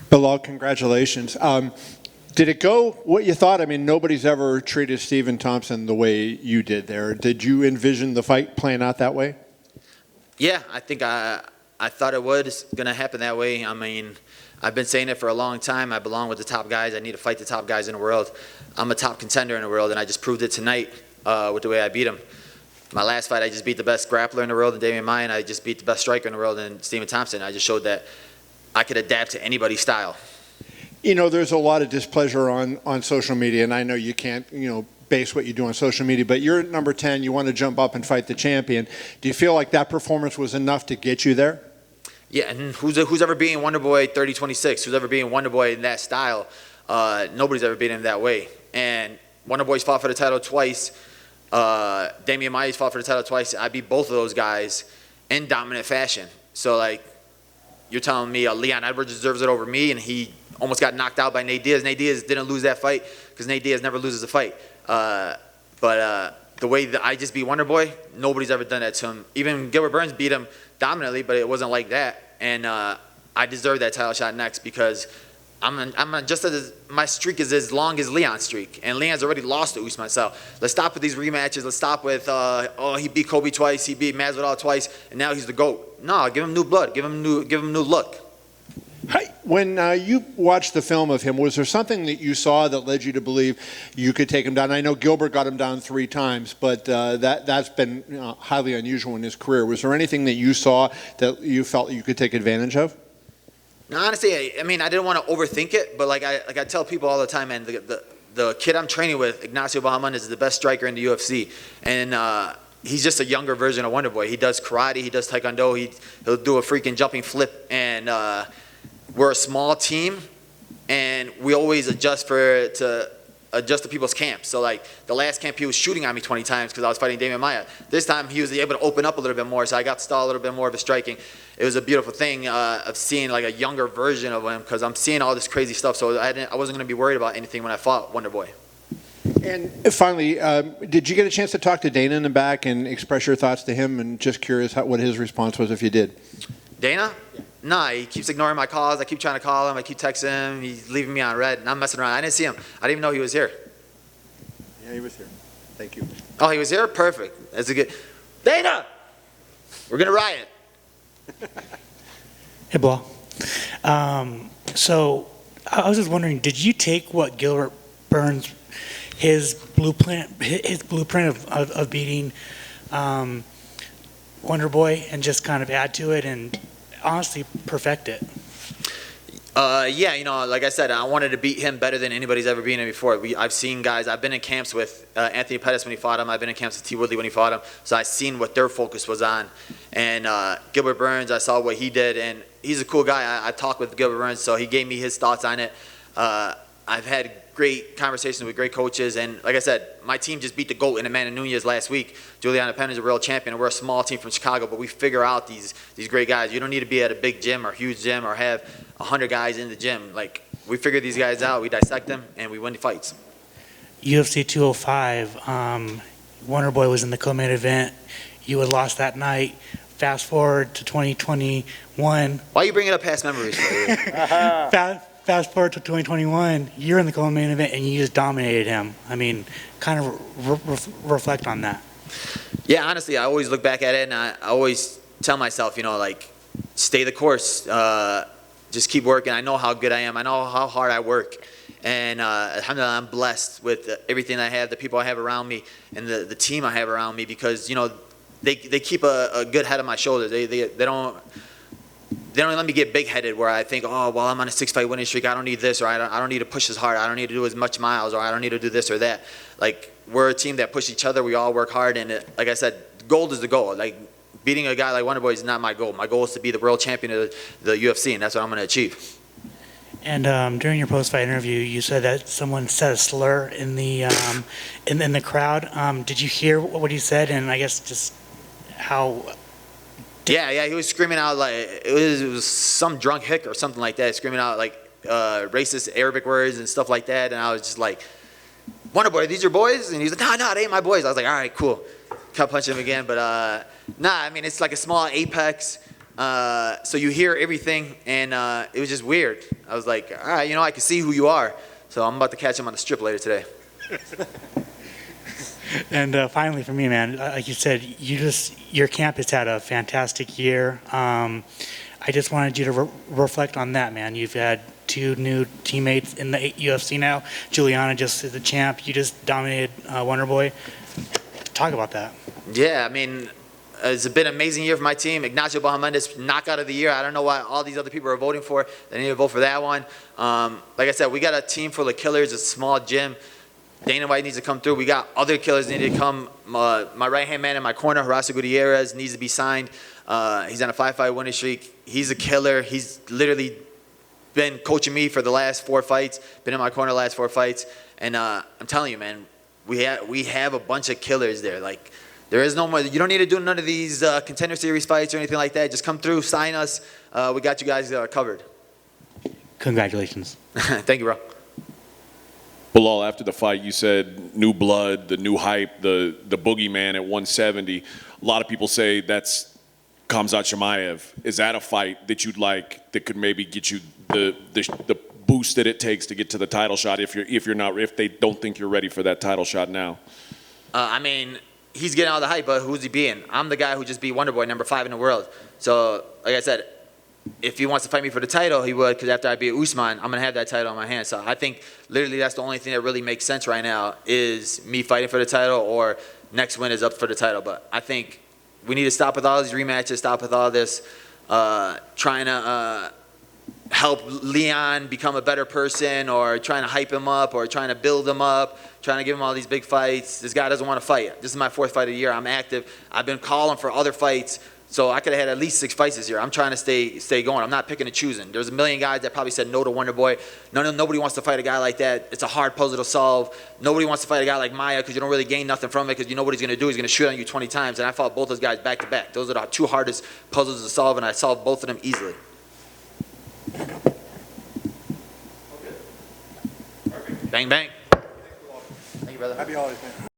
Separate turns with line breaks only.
Belal, congratulations. Did it go what you thought? I mean, nobody's ever treated Stephen Thompson the way you did there. Did you envision the fight playing out that way?
Yeah, I think I thought it was going to happen that way. I mean, I've been saying it for a long time. I belong with the top guys. I need to fight the top guys in the world. I'm a top contender in the world, and I just proved it tonight with the way I beat him. My last fight, I just beat the best grappler in the world in Damian Maia, and I just beat the best striker in the world in Stephen Thompson. I just showed that I could adapt to anybody's style.
You know, there's a lot of displeasure on social media, and I know you can't, base what you do on social media, but you're at number 10. You want to jump up and fight the champion. Do you feel like that performance was enough to get you there?
Yeah, and who's ever beating Wonderboy 30-26? Who's ever beating Wonderboy in that style? Nobody's ever beaten him that way. And Wonderboy's fought for the title twice. Damian Maia's fought for the title twice. I beat both of those guys in dominant fashion. So, like, you're telling me Leon Edwards deserves it over me, and he almost got knocked out by Nate Diaz. Nate Diaz didn't lose that fight because Nate Diaz never loses a fight. But the way that I just beat Wonderboy, nobody's ever done that to him. Even Gilbert Burns beat him dominantly, but it wasn't like that. And I deserve that title shot next because my streak is as long as Leon's streak, and Leon's already lost to Usman. So let's stop with these rematches. Let's stop with he beat Kobe twice, he beat Masvidal twice, and now he's the GOAT. No, give him new blood, give him new look.
When you watched the film of him, was there something that you saw that led you to believe you could take him down? I know Gilbert got him down 3 times, but that's been highly unusual in his career. Was there anything that you saw that you felt you could take advantage of?
No, honestly, I mean, I didn't want to overthink it, but like I tell people all the time, man, the kid I'm training with, Ignacio Bahamondes, is the best striker in the UFC, and he's just a younger version of Wonderboy. He does karate, he does taekwondo, he'll do a freaking jumping flip, and we're a small team, and we always adjust to people's camps. So like the last camp, he was shooting on me 20 times because I was fighting Damian Maia. This time he was able to open up a little bit more, so I got to stall a little bit more of his striking. It was a beautiful thing of seeing like a younger version of him because I'm seeing all this crazy stuff. So I wasn't going to be worried about anything when I fought Wonderboy.
And finally, did you get a chance to talk to Dana in the back and express your thoughts to him? And just curious what his response was if you did.
Dana? Yeah. Nah, he keeps ignoring my calls. I keep trying to call him. I keep texting him. He's leaving me on red, and I'm messing around. I didn't see him. I didn't even know he was here.
Yeah, he was here. Thank you.
Oh, he was here? Perfect. That's a good... Dana! We're going to riot.
Hey, Belal. So I was just wondering, did you take what Gilbert Burns, his blueprint of beating Wonderboy, and just kind of add to it and honestly perfect it?
Yeah, like I said, I wanted to beat him better than anybody's ever beaten him before. I've seen guys, I've been in camps with Anthony Pettis when he fought him. I've been in camps with T. Woodley when he fought him. So I've seen what their focus was on. And Gilbert Burns, I saw what he did, and he's a cool guy. I talked with Gilbert Burns, so he gave me his thoughts on it. I've had great conversations with great coaches, and like I said, my team just beat the GOAT in Amanda Nunez last week. Juliana Penn is a real champion, and we're a small team from Chicago, but we figure out these great guys. You don't need to be at a big gym or huge gym or have 100 guys in the gym. Like, we figure these guys out, we dissect them, and we win the fights.
UFC 205, Wonderboy was in the co-main event. You had lost that night. Fast forward to 2021.
Why are you bringing up past memories?
Fast forward to 2021, you're in the co-main event and you just dominated him. I mean, kind of reflect on that.
Yeah, honestly, I always look back at it and I always tell myself, like, stay the course. Just keep working. I know how good I am. I know how hard I work. And alhamdulillah, I'm blessed with everything I have, the people I have around me, and the team I have around me because, they keep a good head on my shoulders. They don't let me get big-headed where I think, oh, well, I'm on a 6-fight winning streak. I don't need this, or I don't need to push as hard. I don't need to do as much miles, or I don't need to do this or that. Like, we're a team that push each other. We all work hard, and like I said, gold is the goal. Like, beating a guy like Wonderboy is not my goal. My goal is to be the world champion of the UFC, and that's what I'm going to achieve.
And during your post-fight interview, you said that someone said a slur in the crowd. Did you hear what he said? And I guess just how...
Yeah, he was screaming out like it was some drunk hick or something like that, screaming out like racist Arabic words and stuff like that, and I was just like, Wonderboy, these your boys? And he's like, no, they ain't my boys. I was like, all right, cool. Cut punch him again, but nah, I mean, it's like a small apex. So you hear everything, and it was just weird. I was like, all right, I can see who you are. So I'm about to catch him on the strip later today.
And finally, for me, man, like you said, your camp has had a fantastic year. I just wanted you to reflect on that, man. You've had 2 new teammates in the UFC now. Juliana just is the champ. You just dominated Wonderboy. Talk about that.
Yeah, I mean, it's been an amazing year for my team. Ignacio Bahamondes, knockout of the year. I don't know why all these other people are voting for. They need to vote for that one. Like I said, we got a team full of killers, a small gym. Dana White needs to come through. We got other killers that need to come. My right-hand man in my corner, Horacio Gutierrez, needs to be signed. He's on a 5-fight winning streak. He's a killer. He's literally been coaching me for the last 4 fights, been in my corner the last 4 fights. And I'm telling you, man, we have a bunch of killers there. Like, there is no more. You don't need to do none of these contender series fights or anything like that. Just come through, sign us. We got you guys covered.
Congratulations.
Thank you, bro.
Belal, after the fight, you said new blood, the new hype, the boogeyman at 170. A lot of people say that's Khamzat Chimaev. Is that a fight that you'd like that could maybe get you the boost that it takes to get to the title shot if they don't think you're ready for that title shot now?
I mean, he's getting all the hype, but who's he beating? I'm the guy who just beat Wonderboy, number 5 in the world. So, like I said, if he wants to fight me for the title, he would, because after I beat Usman, I'm going to have that title in my hand. So I think literally that's the only thing that really makes sense right now is me fighting for the title or next win is up for the title. But I think we need to stop with all these rematches, stop with all this trying to help Leon become a better person or trying to hype him up or trying to build him up, trying to give him all these big fights. This guy doesn't want to fight. This is my 4th fight of the year. I'm active. I've been calling for other fights. So I could have had at least 6 fights this year. I'm trying to stay going. I'm not picking and choosing. There's a million guys that probably said no to Wonderboy. Nobody wants to fight a guy like that. It's a hard puzzle to solve. Nobody wants to fight a guy like Maya because you don't really gain nothing from it because you know what he's going to do. He's going to shoot on you 20 times. And I fought both those guys back to back. Those are the 2 hardest puzzles to solve, and I solved both of them easily. Bang, bang. Thank you, brother.
Happy holidays, man.